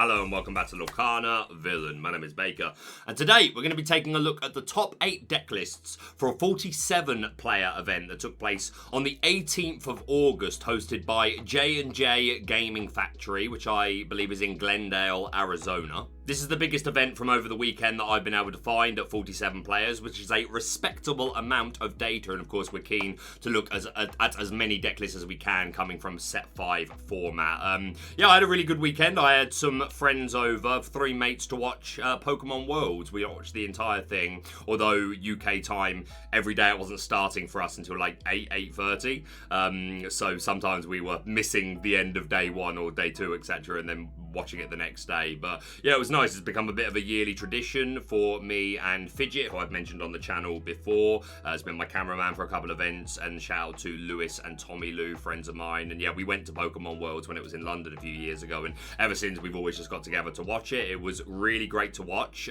Hello and welcome back to Lorcana Villain. My name is Baker, and today we're going to be taking a look at the top 8 deck lists for a 47-player event that took place on the 18th of August, hosted by J&J Gaming Factory, which I believe is in Glendale, Arizona. This is the biggest event from over the weekend that I've been able to find at 47 players, which is a respectable amount of data, and of course we're keen to look at as many deck lists as we can coming from set 5 format. Yeah, I had a really good weekend. I had some friends over, 3 mates to watch Pokemon Worlds. We watched the entire thing, although UK time, every day it wasn't starting for us until like 8:30. So sometimes we were missing the end of day 1 or day 2, etc., and then watching it the next day. But yeah, it was nice. It's become a bit of a yearly tradition for me and Fidget, who I've mentioned on the channel before. Has been my cameraman for a couple of events, and shout out to Lewis and Tommy Lou, friends of mine. And yeah, we went to Pokemon Worlds when it was in London a few years ago, and ever since we've always just got together to watch it. It was really great to watch.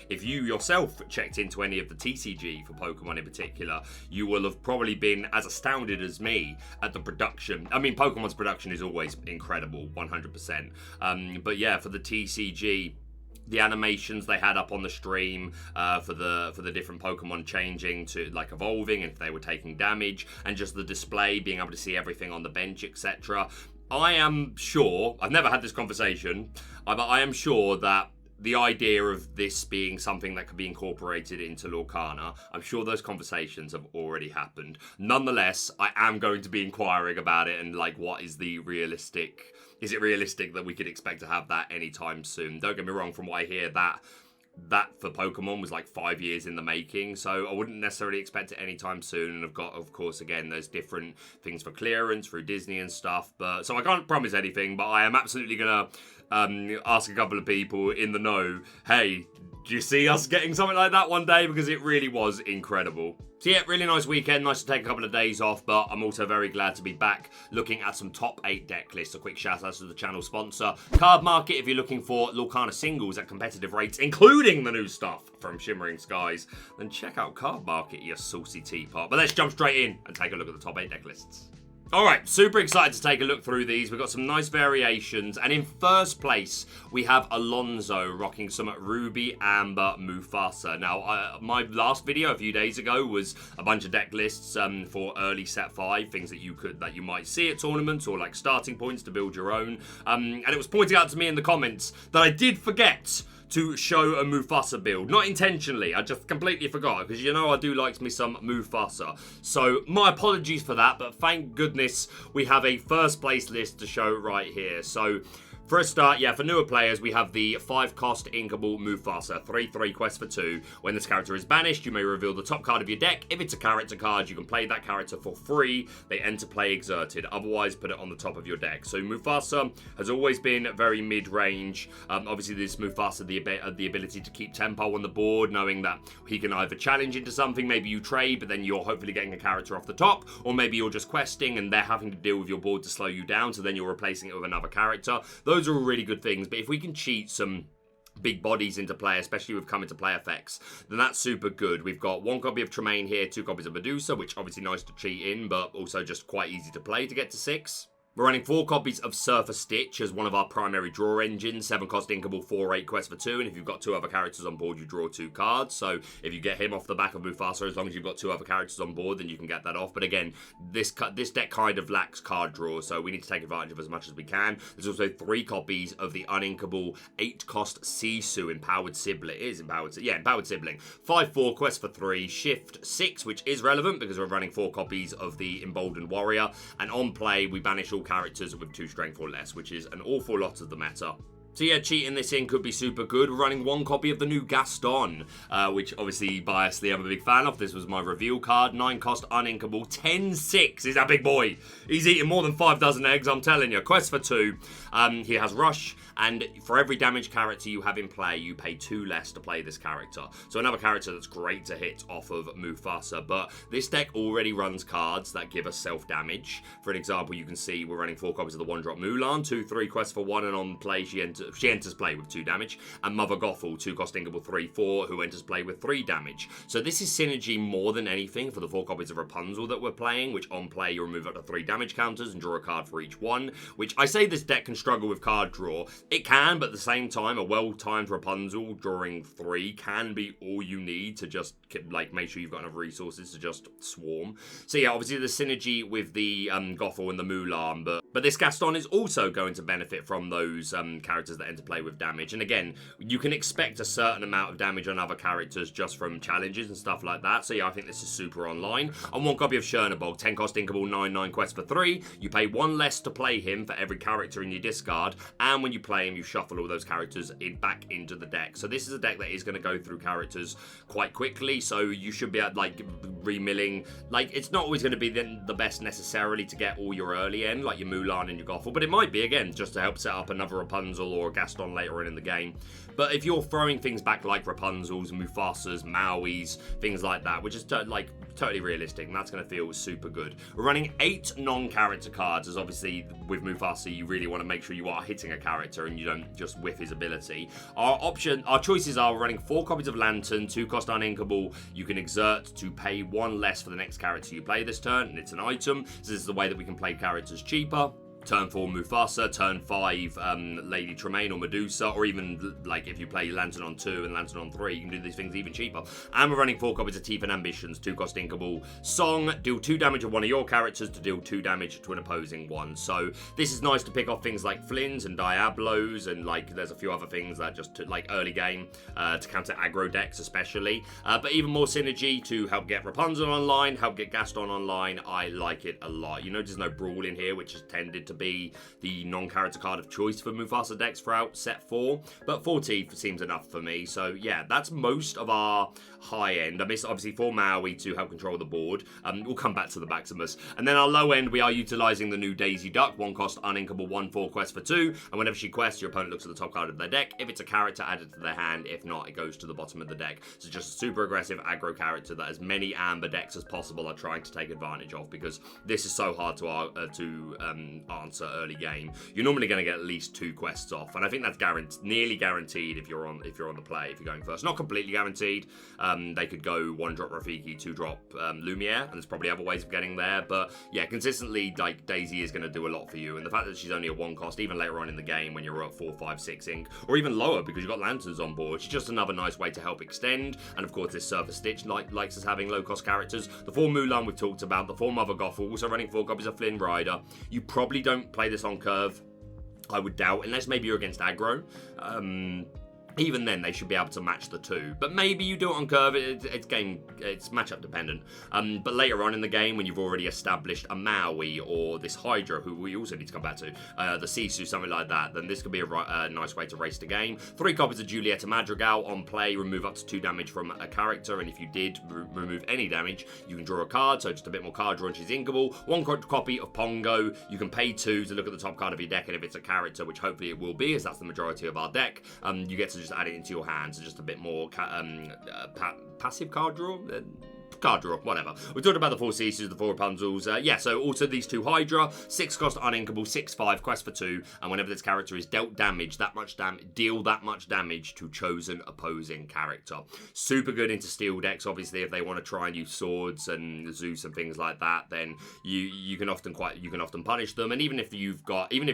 If you yourself checked into any of the TCG for Pokemon in particular, you will have probably been as astounded as me at the production. I mean, Pokemon's production is always incredible, 100%. But yeah, for the TCG, the animations they had up on the stream for the different Pokemon changing to like evolving, and if they were taking damage, and just the display, being able to see everything on the bench, etc. I am sure, I've never had this conversation, but I am sure that the idea of this being something that could be incorporated into Lorcana, I'm sure those conversations have already happened. Nonetheless, I am going to be inquiring about it, and like, what is the realistic... Is it realistic that we could expect to have that anytime soon? Don't get me wrong, from what I hear, that for Pokemon was like 5 years in the making, so I wouldn't necessarily expect it anytime soon. And I've got, of course, again, there's different things for clearance through Disney and stuff, but so I can't promise anything, but I am absolutely gonna ask a couple of people in the know, hey, do you see us getting something like that one day? Because it really was incredible. So yeah, really nice weekend. Nice to take a couple of days off, but I'm also very glad to be back looking at some top 8 deck lists. A quick shout out to the channel sponsor, Cardmarket. If you're looking for Lorcana singles at competitive rates, including the new stuff from Shimmering Skies, then check out Cardmarket, you saucy teapot. But let's jump straight in and take a look at the top 8 deck lists. Alright, super excited to take a look through these. We've got some nice variations, and in first place we have Alonso rocking some Ruby Amber Mufasa. Now, my last video a few days ago was a bunch of deck lists for early set 5, things that you might see at tournaments, or like starting points to build your own. And it was pointed out to me in the comments that I did forget to show a Mufasa build. Not intentionally, I just completely forgot, because you know I do like me some Mufasa. So my apologies for that, but thank goodness we have a first place list to show right here. So for a start, yeah, for newer players, we have the 5-cost inkable Mufasa, 3/3 quest for 2. When this character is banished, you may reveal the top card of your deck. If it's a character card, you can play that character for free. They enter play exerted. Otherwise, put it on the top of your deck. So Mufasa has always been very mid-range. Obviously, this Mufasa, the ability to keep tempo on the board, knowing that he can either challenge into something, maybe you trade, but then you're hopefully getting a character off the top, or maybe you're just questing and they're having to deal with your board to slow you down, so then you're replacing it with another character. Those are all really good things, but if we can cheat some big bodies into play, especially with come into play effects, then that's super good. We've got 1 copy of Tremaine here, 2 copies of Medusa, which obviously nice to cheat in, but also just quite easy to play to get to 6. We're running 4 copies of Surfer Stitch as one of our primary draw engines. 7-cost inkable, 4/8 quest for 2, and if you've got 2 other characters on board, you draw 2 cards. So if you get him off the back of Mufasa, as long as you've got 2 other characters on board, then you can get that off. But again, this deck kind of lacks card draw, so we need to take advantage of as much as we can. There's also 3 copies of the uninkable 8-cost Sisu Empowered Sibling. It is Empowered, yeah, Empowered Sibling. 5/4 quest for 3, shift 6, which is relevant because we're running 4 copies of the Emboldened Warrior, and on play we banish all characters with 2 strength or less, which is an awful lot of the meta. So yeah, cheating this in could be super good. We're running 1 copy of the new Gaston, which obviously biasly I'm a big fan of. This was my reveal card. 9-cost uninkable, 10/6. He's a big boy. He's eating more than 5 dozen eggs, I'm telling you. Quest for 2. He has Rush, and for every damage character you have in play, you pay 2 less to play this character. So another character that's great to hit off of Mufasa, but this deck already runs cards that give us self-damage. For an example, you can see we're running 4 copies of the 1-drop Mulan, 2/3 quest for 1, and on play she enters enters play with 2 damage, and Mother Gothel, 2-cost Inkable 3/4, who enters play with 3 damage. So this is synergy more than anything for the 4 copies of Rapunzel that we're playing, which on play you remove up to 3 damage counters and draw a card for each one, which I say this deck can struggle with card draw. It can, but at the same time, a well-timed Rapunzel drawing 3 can be all you need to just, like, make sure you've got enough resources to just swarm. So yeah, obviously the synergy with the Gothel and the Mulan, but this Gaston is also going to benefit from those characters that enter play with damage. And again, you can expect a certain amount of damage on other characters just from challenges and stuff like that. So yeah, I think this is super online. On 1 copy of Chernobog, 10-cost Inkable 9/9 quest for 3. You pay 1 less to play him for every character in your discard, and when you play him, you shuffle all those characters back into the deck. So this is a deck that is going to go through characters quite quickly, so you should be at, like, remilling. Like, it's not always going to be the best necessarily to get all your early end, like your Mulan and your Gothel, but it might be, again, just to help set up another Rapunzel or Gaston later on in the game. But if you're throwing things back like Rapunzels, Mufasas, Mauis, things like that, which is totally realistic, and that's going to feel super good. We're running 8 non-character cards, as obviously with Mufasa you really want to make sure you are hitting a character and you don't just whiff his ability. Our choices are running 4 copies of Lantern, 2-cost Uninkable. You can exert to pay 1 less for the next character you play this turn, and it's an item, so this is the way that we can play characters cheaper. Turn 4 Mufasa, turn 5 Lady Tremaine or Medusa, or even, like, if you play Lantern on 2 and Lantern on 3, you can do these things even cheaper. And we're running 4 copies of Teeth and Ambitions, 2-cost Inkable Song, deal 2 damage to one of your characters to deal 2 damage to an opposing one. So this is nice to pick off things like Flins and Diablos, and, like, there's a few other things that just, like, early game to counter aggro decks especially. But even more synergy to help get Rapunzel online, help get Gaston online. I like it a lot. You know, there's no Brawl in here, which is tended to be the non-character card of choice for Mufasa decks throughout set 4, but 4 Teeth seems enough for me. So yeah, that's most of our high end. I miss obviously 4 Maui to help control the board. We'll come back to the Maximus. And then our low end, we are utilizing the new Daisy Duck, 1-cost Uninkable 1/4 quest for 2, and whenever she quests, your opponent looks at the top card of their deck. If it's a character, add it to their hand. If not, it goes to the bottom of the deck. So just a super aggressive aggro character that as many amber decks as possible are trying to take advantage of, because this is so hard to answer early game. You're normally going to get at least 2 quests off, and I think that's nearly guaranteed if you're on the play, if you're going first. Not completely guaranteed. They could go 1-drop Rafiki, 2-drop Lumiere, and there's probably other ways of getting there, but yeah, consistently, like, Daisy is going to do a lot for you, and the fact that she's only a 1-cost, even later on in the game when you're at 4, 5, 6 ink, or even lower because you've got Lanterns on board, she's just another nice way to help extend. And of course this Surfer Stitch likes us having low-cost characters. The 4 Mulan we've talked about, the 4 Mother Gothel, also running 4 copies of Flynn Rider. You probably don't play this on curve, I would doubt, unless maybe you're against aggro. Even then, they should be able to match the 2. But maybe you do it on curve. It's matchup dependent. But later on in the game, when you've already established a Maui or this Hydra, who we also need to come back to, the Sisu, something like that, then this could be a nice way to race the game. 3 copies of Julieta Madrigal on play, remove up to 2 damage from a character, and if you did remove any damage, you can draw a card, so just a bit more card draw, and she's inkable. 1 copy of Pongo, you can pay 2 to look at the top card of your deck, and if it's a character, which hopefully it will be, as that's the majority of our deck, you get to just add it into your hands, so just a bit more passive card draw. Card draw, whatever. We talked about the 4 Sisus, the 4 Rapunzels. Yeah, so also these 2 Hydra, 6-cost Uninkable, 6/5 quest for 2, and whenever this character is dealt damage, deal that much damage to chosen opposing character. Super good into steel decks, obviously, if they want to try and use swords and Zeus and things like that, then you can often punish them. And even if you're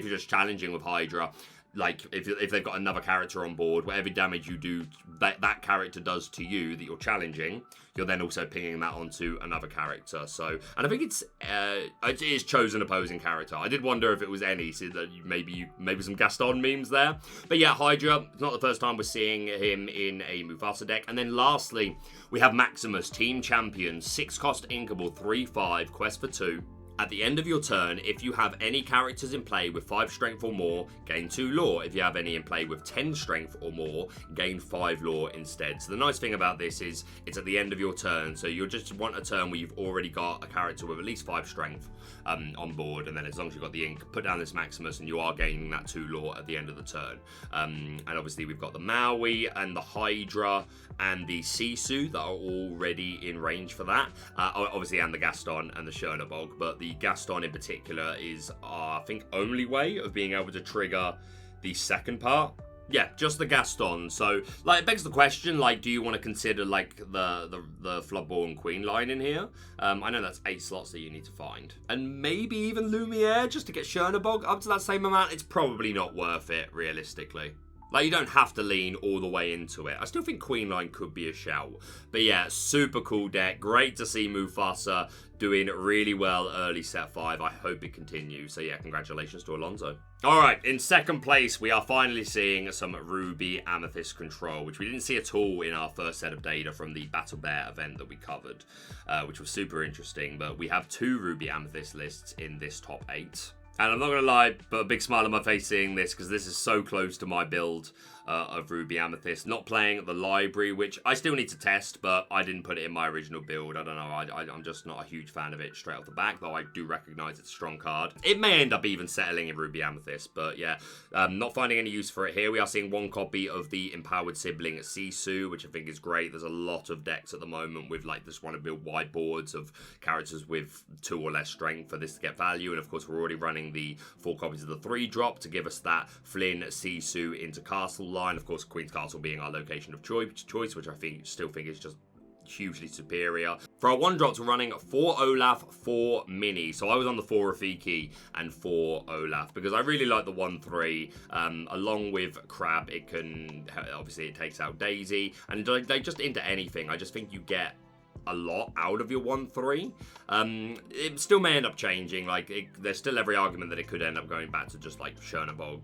just challenging with Hydra, like, if they've got another character on board, whatever damage you do, that character does to you that you're challenging, you're then also pinging that onto another character. So, and I think it is chosen opposing character. I did wonder if it was any, so that maybe some Gaston memes there. But yeah, Hydra, it's not the first time we're seeing him in a Mufasa deck. And then lastly, we have Maximus, Team Champion, 6-cost Inkable, 3/5, quest for 2. At the end of your turn, if you have any characters in play with 5 strength or more, gain 2 lore. If you have any in play with 10 strength or more, gain 5 lore instead. So the nice thing about this is it's at the end of your turn, so you'll just want a turn where you've already got a character with at least 5 strength on board, and then as long as you've got the ink, put down this Maximus and you are gaining that 2 lore at the end of the turn. And obviously we've got the Maui and the Hydra and the Sisu that are already in range for that. Obviously, and the Gaston and the Chernobog, but the Gaston in particular is our, I think, only way of being able to trigger the second part. Yeah, just the Gaston. So, like, it begs the question, like, do you want to consider, like, the Floodborn Queen line in here? I know that's 8 slots that you need to find. And maybe even Lumiere just to get Chernabog up to that same amount. It's probably not worth it, realistically. Like, you don't have to lean all the way into it. I still think Queen line could be a shout. But yeah, super cool deck. Great to see Mufasa doing really well early set 5. I hope it continues. So yeah, congratulations to Alonso. Alright, in second place, we are finally seeing some Ruby Amethyst control, which we didn't see at all in our first set of data from the Battle Bear event that we covered, which was super interesting. But we have 2 Ruby Amethyst lists in this top 8. And I'm not going to lie, but a big smile on my face seeing this, because this is so close to my build of Ruby Amethyst. Not playing the library, which I still need to test, but I didn't put it in my original build. I don't know, I'm just not a huge fan of it straight off the back, though I do recognize it's a strong card. It may end up even settling in Ruby Amethyst, but yeah, not finding any use for it here. We are seeing 1 copy of the Empowered Sibling Sisu, which I think is great. There's a lot of decks at the moment with, like, just want to build whiteboards of characters with 2 or less strength for this to get value, and of course we're already running the 4 copies of the 3-drop to give us that Flynn Sisu into Castle line. Of course, Queen's Castle being our location of choice, which I still think is just hugely superior. For our 1-drops, we're running 4 Olaf, 4 Mini. So I was on the 4 Rafiki and 4 Olaf because I really like the 1/3. Along with Crab, it can, obviously it takes out Daisy, and they just into anything. I just think you get a lot out of your 1/3. It still may end up changing. Like, there's still every argument that it could end up going back to just like Chernabog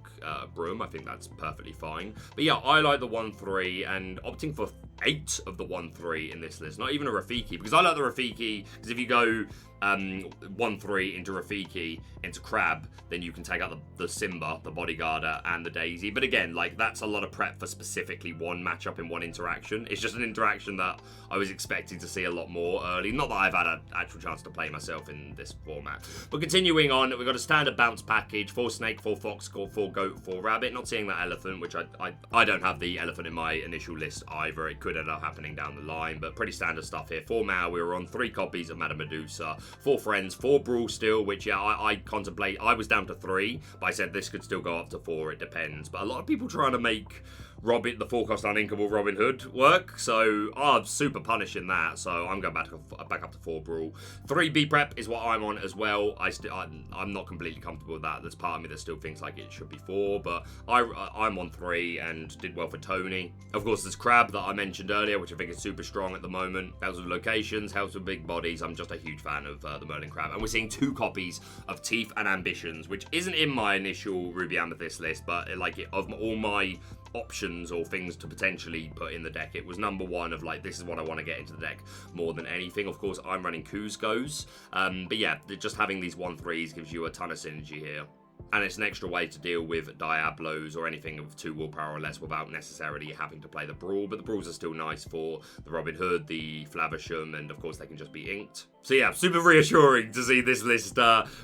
Broom. I think that's perfectly fine. But yeah, I like the 1/3 and opting for 8 of the 1/3 in this list. Not even a Rafiki, because I like the Rafiki, because if you go 1/3 into Rafiki into Crab, then you can take out the Simba, the Bodyguarder, and the Daisy. But again, like, that's a lot of prep for specifically one matchup in one interaction. It's just an interaction that I was expecting to see a lot more early. Not that I've had an actual chance to play myself in this format. But continuing on, we've got a standard bounce package: 4 Snake, 4 Fox, 4 Goat, 4 Rabbit. Not seeing that Elephant, which I don't have the Elephant in my initial list either. It could end up happening down the line, but pretty standard stuff here. 4 Mao, we were on 3 copies of Madame Medusa, 4 Friends, 4 Brawl still, which, yeah, I contemplate. I was down to 3, but I said this could still go up to 4, it depends. But a lot of people trying to make the 4-cost uninkable Robin Hood work, so I'm super punishing that, so I'm going back up to 4 Brawl. 3 B-Prep is what I'm on as well. I'm not completely comfortable with that. There's part of me that still thinks like it should be 4, but I'm on 3 and did well for Tony. Of course, there's Crab that I mentioned earlier, which I think is super strong at the moment. Helps with locations, helps with big bodies. I'm just a huge fan of the Merlin Crab. And we're seeing 2 copies of Teeth and Ambitions, which isn't in my initial Ruby Amethyst list, but of all my options or things to potentially put in the deck, it was number 1 of like, this is what I want to get into the deck more than anything. Of course, I'm running Kuzco's, but yeah, just having these 1/3s gives you a ton of synergy here. And it's an extra way to deal with Diablos or anything of 2 willpower or less without necessarily having to play the Brawl. But the Brawls are still nice for the Robin Hood, the Flaversham, and of course they can just be inked. So yeah, super reassuring to see this list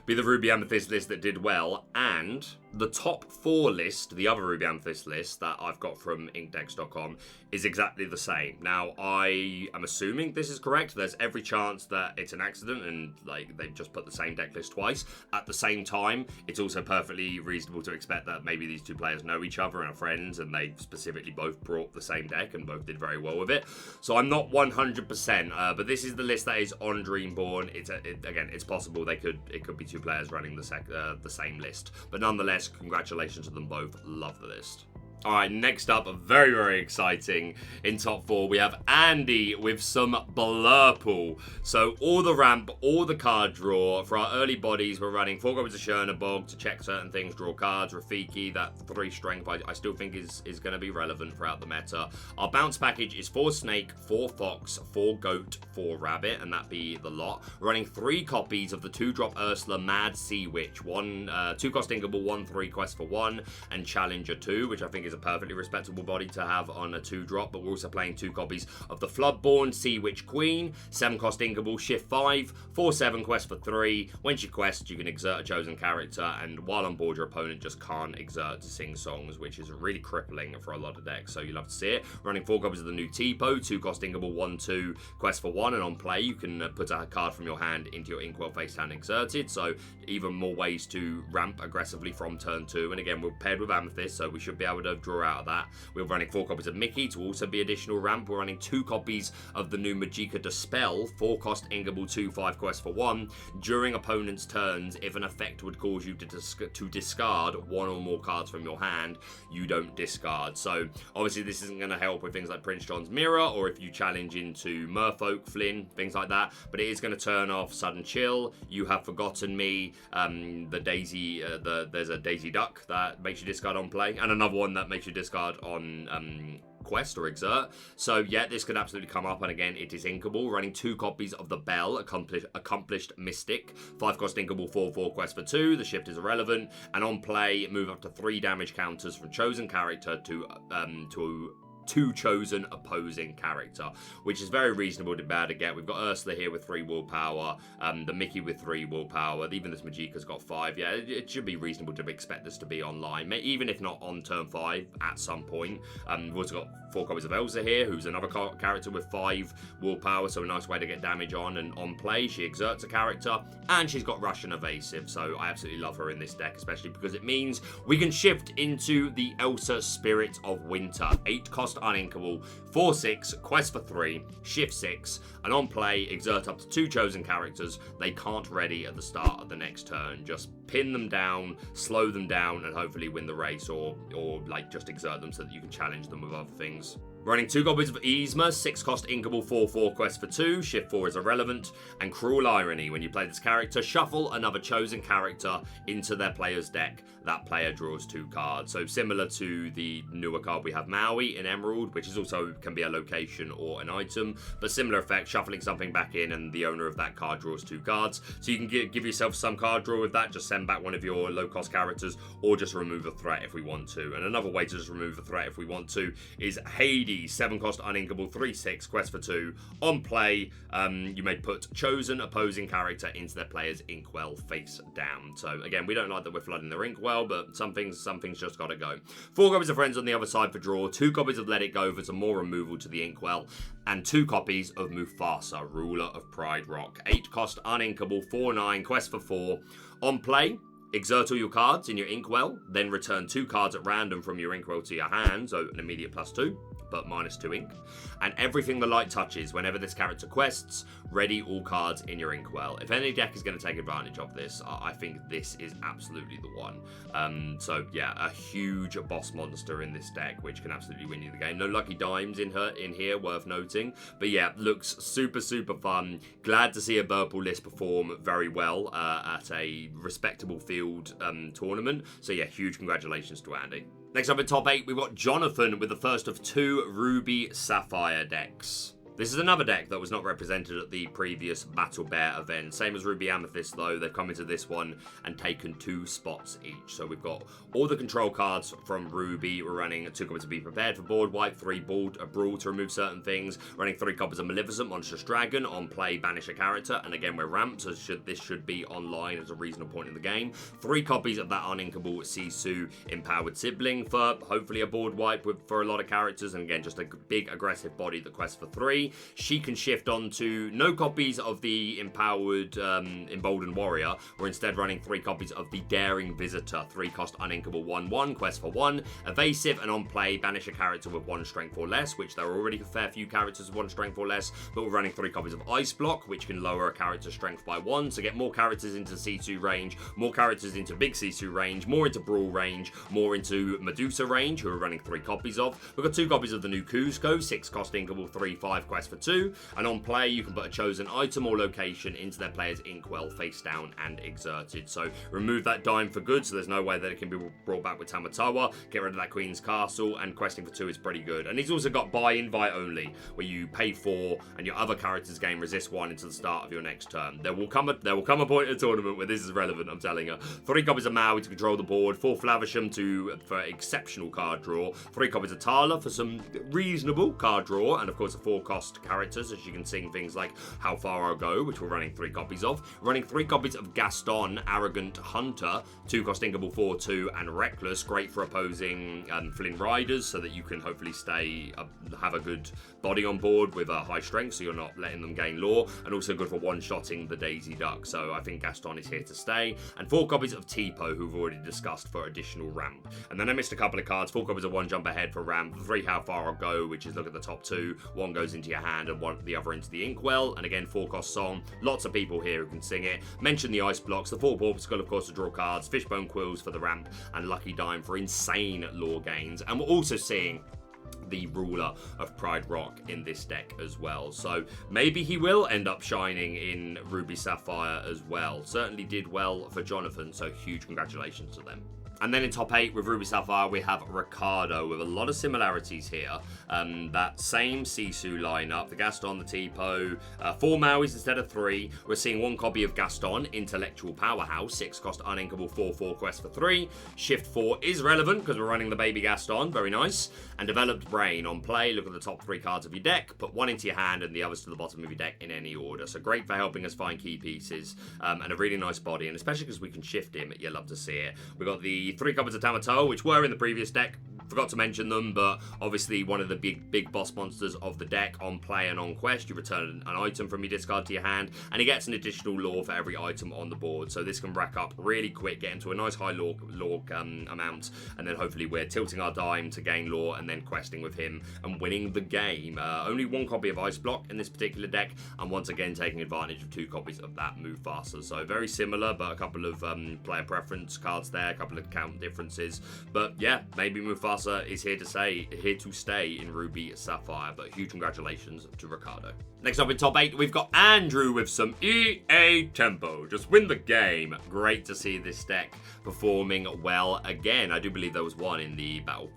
be the Ruby Amethyst list that did well. And the top 4 list, the other Ruby Amethyst list that I've got from inkdex.com, is exactly the same. Now, I am assuming this is correct. There's every chance that it's an accident and like they've just put the same deck list twice. At the same time, it's also perfectly reasonable to expect that maybe these 2 players know each other and are friends, and they specifically both brought the same deck and both did very well with it. So I'm not 100%, but this is the list that is on Dreamborn. Again, it's possible it could be 2 players running the same list, but nonetheless, congratulations to them both. Love the list. Alright, next up, very, very exciting. In top 4, we have Andy with some Blurple. So, all the ramp, all the card draw. For our early bodies, we're running 4 copies of Chernabog to check certain things, draw cards. Rafiki, that 3 strength, I still think is going to be relevant throughout the meta. Our bounce package is 4 Snake, 4 Fox, 4 Goat, 4 Rabbit, and that be the lot. We're running 3 copies of the 2-drop Ursula Mad Sea Witch. 2-cost inkable, 1/3 quest for 1, and Challenger 2, which I think is a perfectly respectable body to have on a 2-drop, but we're also playing 2 copies of the Floodborn Sea Witch Queen, 7-cost inkable, shift 5, 4/7 quest for 3. When she quests, you can exert a chosen character, and while on board, your opponent just can't exert to sing songs, which is really crippling for a lot of decks, so you'll have to see it. Running 4 copies of the new Tipo, 2-cost inkable, 1/2 quest for 1. 1, and on play you can put a card from your hand into your Inkwell face down exerted, so even more ways to ramp aggressively from turn 2, and again we're paired with Amethyst, so we should be able to draw out of that. We're running 4 copies of Mickey to also be additional ramp. We're running 2 copies of the new Magicka Dispel, 4-cost Ingable 2/5 quest for 1. During opponent's turns, if an effect would cause you to discard 1 or more cards from your hand, you don't discard. So obviously this isn't going to help with things like Prince John's Mirror, or if you challenge into Merfolk, Flynn, things like that, but it is going to turn off Sudden Chill. You Have Forgotten Me, the Daisy, there's a Daisy Duck that makes you discard on play, and another one that makes you discard on quest or exert. So yeah, this could absolutely come up, and again it is inkable. Running 2 copies of the Bell, Accomplished Mystic, 5-cost inkable 4/4 quest for 2. The shift is irrelevant, and on play move up to 3 damage counters from chosen character to chosen opposing character, which is very reasonable to be able to get. We've got Ursula here with 3 willpower, the Mickey with 3 willpower, even this Magicka's got 5. Yeah, it should be reasonable to expect this to be online, even if not on turn 5 at some point. We've also got 4 copies of Elsa here, who's another character with 5 willpower, so a nice way to get damage on. And on play, she exerts a character, and she's got Russian Evasive, so I absolutely love her in this deck, especially because it means we can shift into the Elsa Spirit of Winter. 8-cost uninkable, 4/6, quest for 3, shift 6, and on play, exert up to 2 chosen characters. They can't ready at the start of the next turn. Just pin them down, slow them down, and hopefully win the race, or like just exert them so that you can challenge them with other things. Running 2 copies of Yzma, 6-cost inkable 4/4 quest for 2, shift 4 is irrelevant, and Cruel Irony. When you play this character, shuffle another chosen character into their player's deck. That player draws 2 cards. So similar to the newer card we have, Maui in Emerald, which is also can be a location or an item, but similar effect, shuffling something back in and the owner of that card draws 2 cards. So you can give yourself some card draw with that, just send back one of your low-cost characters, or just remove a threat if we want to. And another way to just remove a threat if we want to is Hades, 7-cost uninkable 3/6 quest for 2. On play, you may put chosen opposing character into their player's inkwell face down. So again, we don't like that we're flooding their inkwell, but some things just gotta go. 4 copies of Friends on the other side for draw, 2 copies of Let It Go for some more removal to the inkwell, and 2 copies of Mufasa, Ruler of Pride Rock. 8-cost uninkable 4/9 quest for 4. On play, exert all your cards in your inkwell, then return 2 cards at random from your inkwell to your hand, so an immediate +2, but -2 ink. And everything the light touches, whenever this character quests, ready all cards in your inkwell. If any deck is going to take advantage of this, I think this is absolutely the one. So yeah, a huge boss monster in this deck, which can absolutely win you the game. No lucky dimes in here, worth noting. But yeah, looks super fun. Glad to see a Blurple list perform very well at a respectable field tournament. So yeah, huge congratulations to Andy. Next up in top 8, we've got Jonathan with the first of 2 Ruby Sapphire decks. This is another deck that was not represented at the previous Battle Bear event. Same as Ruby Amethyst though, they've come into this one and taken 2 spots each. So we've got all the control cards from Ruby. We're running 2 copies to Be Prepared for board wipe, 3 Brawl to remove certain things. Running 3 copies of Maleficent, Monstrous Dragon. On play, banish a character. And again, we're ramped, so this should be online at a reasonable point in the game. 3 copies of that uninkable Sisu Empowered Sibling for hopefully a board wipe for a lot of characters. And again, just a big aggressive body that quests for 3. She can shift on to no copies of the Empowered Emboldened Warrior. We're instead running 3 copies of the Daring Visitor, 3-cost uninkable 1/1, quest for 1, evasive, and on play, banish a character with 1 strength or less, which there are already a fair few characters with 1 strength or less, but we're running 3 copies of Ice Block, which can lower a character's strength by 1, to get more characters into C2 range, more characters into Big C2 range, more into Brawl range, more into Medusa range, who we're running 3 copies of. We've got 2 copies of the new Cusco, 6-cost inkable 3/5, quest for 2, and on play you can put a chosen item or location into their player's inkwell face down and exerted. So remove that dime for good, so there's no way that it can be brought back with Tamatoa. Get rid of that Queen's Castle, and questing for 2 is pretty good. And he's also got buy invite only, where you pay 4 and your other character's game resist 1 until the start of your next turn. There will come a point in the tournament where this is relevant, I'm telling you. 3 copies of Maui to control the board, 4 Flavisham for exceptional card draw, 3 copies of Tala for some reasonable card draw, and of course a 4-cost cost characters, as you can sing things like How Far I'll Go, which we're running 3 copies of. We're running 3 copies of Gaston, Arrogant Hunter, 2-cost Inkable 4/2, and Reckless, great for opposing Flynn Riders, so that you can hopefully have a good body on board with a high strength, so you're not letting them gain lore, and also good for one-shotting the Daisy Duck. So I think Gaston is here to stay. And 4 copies of Tipo, who we've already discussed, for additional ramp. And then I missed a couple of cards. 4 copies of One Jump Ahead for ramp, 3 How Far I'll Go, which is look at the top 2, 1 goes into your hand and the other into the Inkwell. And again, 4-cost song. Lots of people here who can sing it. Mention the Ice Blocks, the 4 Porpoise Skull, of course, to draw cards, Fishbone Quills for the ramp, and Lucky Dime for insane lore gains. And we're also seeing the ruler of Pride Rock in this deck as well. So maybe he will end up shining in Ruby Sapphire as well. Certainly did well for Jonathan, so huge congratulations to them. And then in top 8 with Ruby Sapphire, we have Ricardo with a lot of similarities here. That same Sisu lineup, the Gaston, the Tipo, 4 Mauis instead of 3. We're seeing 1 copy of Gaston, Intellectual Powerhouse, 6-cost Uninkable 4/4 quest for 3. Shift 4 is relevant because we're running the baby Gaston, very nice. And Developed Brain on play, look at the top 3 cards of your deck, put 1 into your hand and the others to the bottom of your deck in any order. So great for helping us find key pieces, and a really nice body, and especially because we can shift him, you love to see it. We got the 3 copies of Tamatoa, which were in the previous deck. Forgot to mention them, but obviously one of the big boss monsters of the deck. On play and on quest, you return an item from your discard to your hand, and he gets an additional lore for every item on the board. So this can rack up really quick, get into a nice high lore amount, and then hopefully we're tilting our dime to gain lore and then questing with him and winning the game. Only 1 copy of Ice Block in this particular deck, and once again taking advantage of 2 copies of that Mufasa. So very similar, but a couple of player preference cards there, a couple of count differences. But yeah, maybe Mufasa is here to stay in Ruby Sapphire, but huge congratulations to Ricardo. Next up in top 8, we've got Andrew with some EA Tempo. Just win the game. Great to see this deck performing well again. I do believe there was 1 in the Battle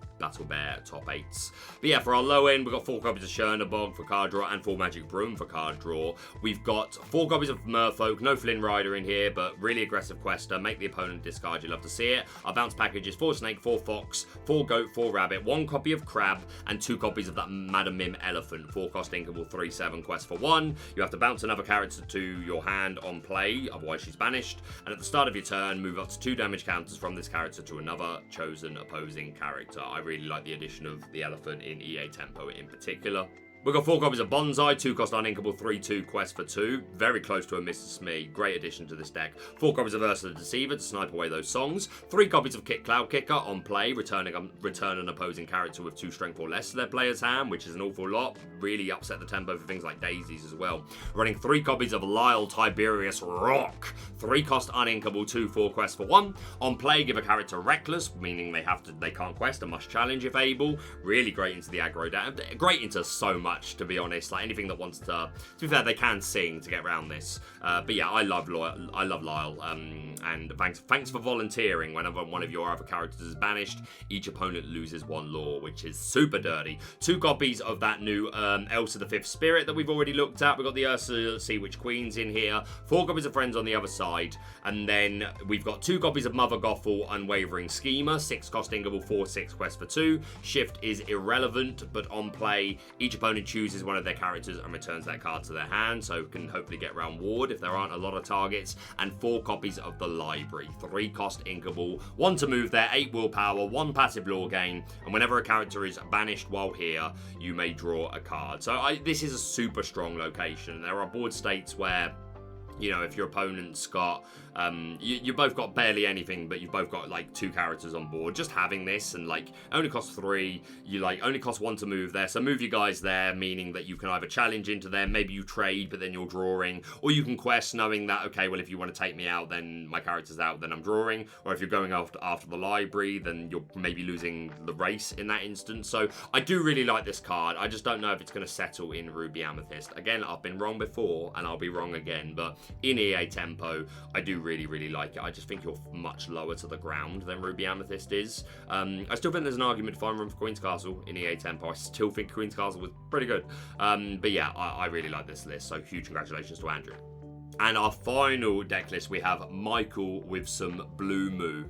Bear top 8s. But yeah, for our low end, we've got 4 copies of Chernabog for card draw and 4 Magic Broom for card draw. We've got 4 copies of Merfolk, no Flynn Rider in here, but really aggressive quester. Make the opponent discard, you love to see it. Our bounce package is 4 Snake, 4 Fox, 4 Goat, 4 Rabbit, 1 copy of Crab, and 2 copies of that Madam Mim Elephant. 4-cost Inkable 3/7 quest for 1. You have to bounce another character to your hand on play, otherwise she's banished. And at the start of your turn, move up to 2 damage counters from this character to another chosen opposing character. I really like the addition of the elephant in EA Tempo in particular. We've got 4 copies of Bonsai, 2-cost Uninkable 3/2 quest for 2. Very close to a Mr. Smee. Great addition to this deck. 4 copies of Ursa the Deceiver to snipe away those songs. 3 copies of Kick Cloud Kicker on play, return an opposing character with 2 strength or less to their player's hand, which is an awful lot. Really upset the tempo for things like daisies as well. Running 3 copies of Lyle Tiberius Rock. 3-cost Uninkable 2/4 quest for 1. On play, give a character Reckless, meaning they can't quest and must challenge if able. Really great into the aggro down. Great into so much, to be honest. Like anything that wants to be fair, they can sing to get around this. But yeah, I love Lyle. And thanks for volunteering. Whenever one of your other characters is banished, each opponent loses 1 lore, which is super dirty. 2 copies of that new Elsa the Fifth Spirit that we've already looked at. We've got the Ursa Sea Witch Queens in here. 4 copies of Friends on the other side. And then we've got 2 copies of Mother Gothel Unwavering Schemer. 6-cost Inkable 4/6 quest for 2. Shift is irrelevant, but on play, each opponent chooses one of their characters and returns that card to their hand, so can hopefully get around ward if there aren't a lot of targets. And 4 copies of the Library. 3-cost Inkable, 1 to move there, 8 willpower, 1 passive lore gain, and whenever a character is banished while here, you may draw a card. So this is a super strong location. There are board states where, you know, if your opponent's got you both got barely anything, but you've both got like 2 characters on board, just having this, and like only costs 3, you like only cost 1 to move there, so move your guys there, meaning that you can either challenge into them, maybe you trade but then you're drawing, or you can quest knowing that, okay, well, if you want to take me out, then my character's out, then I'm drawing, or if you're going after the library, then you're maybe losing the race in that instance. So I do really like this card. I just don't know if it's going to settle in Ruby Amethyst. Again, I've been wrong before and I'll be wrong again, but in EA Tempo, I do really like it. I just think you're much lower to the ground than Ruby Amethyst is. I still think there's an argument to find room for Queen's Castle in EA Tempo. I still think Queen's Castle was pretty good. But yeah, I really like this list, so huge congratulations to Andrew. And our final deck list, we have Michael with some Blue Moo.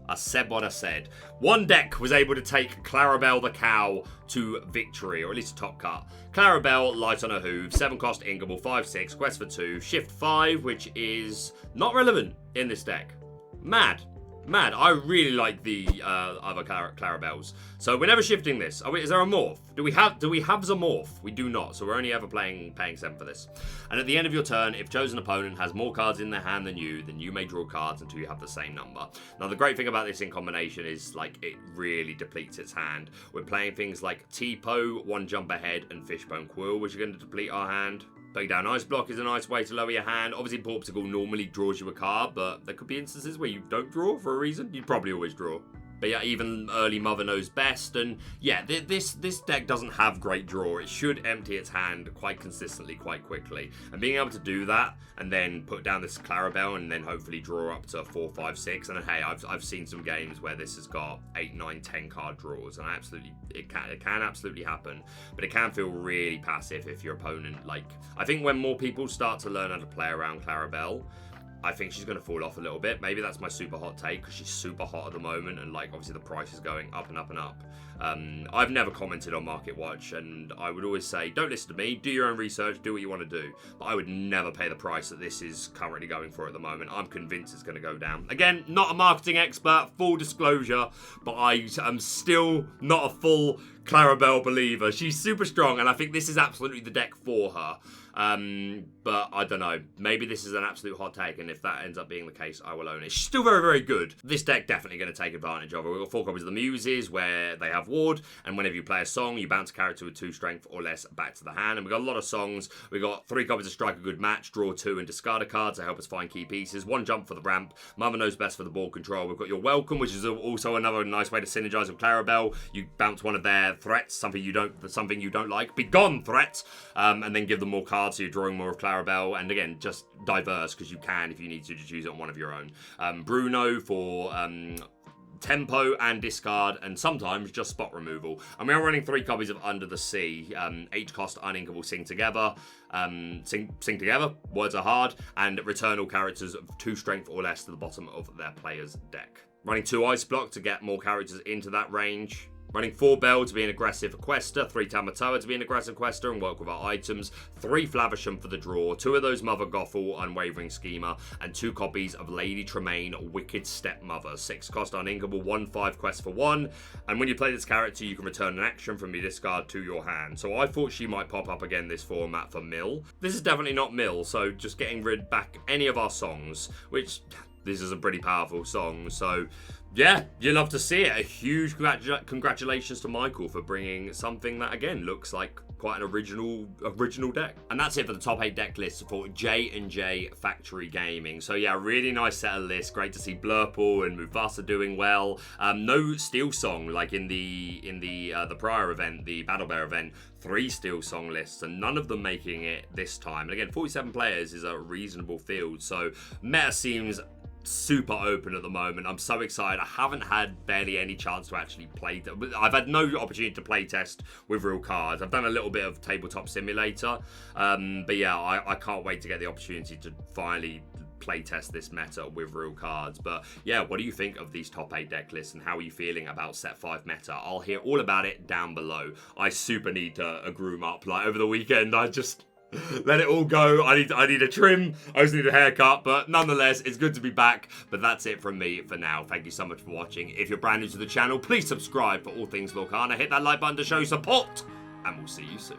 I said what I said. One deck was able to take Clarabelle the Cow to victory, or at least a top cut. Clarabelle, Light on her Hooves, 7 cost Inkable, 5/6, Quest for 2, Shift 5, which is not relevant in this deck. Mad. I really like the other Clarabelles. So we're never shifting this. Oh, wait, is there a morph? Do we have the morph? We do not. So we're only ever paying 7 for this. And at the end of your turn, if chosen opponent has more cards in their hand than you, then you may draw cards until you have the same number. Now the great thing about this in combination is like it really depletes its hand. We're playing things like T-Po, One Jump Ahead, and Fishbone Quill, which are going to deplete our hand. Putting down Ice Block is a nice way to lower your hand. Obviously, Porpsicle normally draws you a card, but there could be instances where you don't draw for a reason. You'd probably always draw. But yeah, even early Mother knows best. And yeah, this deck doesn't have great draw. It should empty its hand quite consistently, quite quickly. And being able to do that and then put down this Clarabelle and then hopefully draw up to 4, 5, 6. And hey, I've seen some games where this has got 8, 9, 10 card draws. And it can absolutely happen. But it can feel really passive if your opponent, like... I think when more people start to learn how to play around Clarabelle, I think she's going to fall off a little bit. Maybe that's my super hot take because she's super hot at the moment and like obviously the price is going up and up and up. I've never commented on Market Watch and I would always say don't listen to me, do your own research, do what you want to do. But I would never pay the price that this is currently going for at the moment. I'm convinced it's going to go down. Again, not a marketing expert, full disclosure, but I am still not a full Clarabelle believer. She's super strong and I think this is absolutely the deck for her. But I don't know. Maybe this is an absolute hot take, and if that ends up being the case, I will own it. She's still very, very good. This deck definitely going to take advantage of her. We've got 4 copies of the Muses, where they have Ward, and whenever you play a song, you bounce a character with 2 strength or less back to the hand. And we've got a lot of songs. We've got 3 copies of Strike a Good Match, draw 2, and discard a card to help us find key pieces. 1 jump for the ramp. Mother knows best for the ball control. We've got your Welcome, which is also another nice way to synergize with Clarabelle. You bounce one of their threats, something you don't like. Be gone, threat! And then give them more cards, so you're drawing more of Clarabelle. And again, just diverse, because you can, if you need to, just use it on one of your own. Bruno for tempo and discard, and sometimes just spot removal. And we are running 3 copies of Under the Sea. H cost Uninkable Sing Together. Sing Together, words are hard, and return all characters of 2 strength or less to the bottom of their player's deck. Running 2 Ice Block to get more characters into that range. Running 4 Bell to be an aggressive Quester, 3 Tamatoa to be an aggressive Quester and work with our items, 3 Flavisham for the draw, 2 of those Mother Gothel, Unwavering Schemer, and 2 copies of Lady Tremaine, Wicked Stepmother, 6 cost Uninkable, 1/5 Quest for 1, and when you play this character you can return an action from your discard to your hand. So I thought she might pop up again this format for Mill. This is definitely not Mill, so just getting rid back any of our songs, which this is a pretty powerful song, so... yeah, you love to see it. A huge congratulations to Michael for bringing something that, again, looks like quite an original deck. And that's it for the top 8 deck lists for J&J Factory Gaming. So yeah, really nice set of lists. Great to see Blurple and Mufasa doing well. No Steel Song like in the prior event, the Battle Bear event. 3 Steel Song lists and none of them making it this time. And again, 47 players is a reasonable field. So meta seems super open at the moment. I'm so excited. I haven't had barely any chance to actually play. I've had no opportunity to play test with real cards. I've done a little bit of Tabletop Simulator, but yeah, I can't wait to get the opportunity to finally playtest this meta with real cards. But yeah, what do you think of these top 8 deck lists and how are you feeling about set 5 meta? I'll hear all about it down below. I super need to groom up. Like over the weekend, I just let it all go. I need a trim. I just need a haircut. But nonetheless, it's good to be back. But that's it from me for now. Thank you so much for watching. If you're brand new to the channel, please subscribe for all things Lorcana. Hit that like button to show support. And we'll see you soon.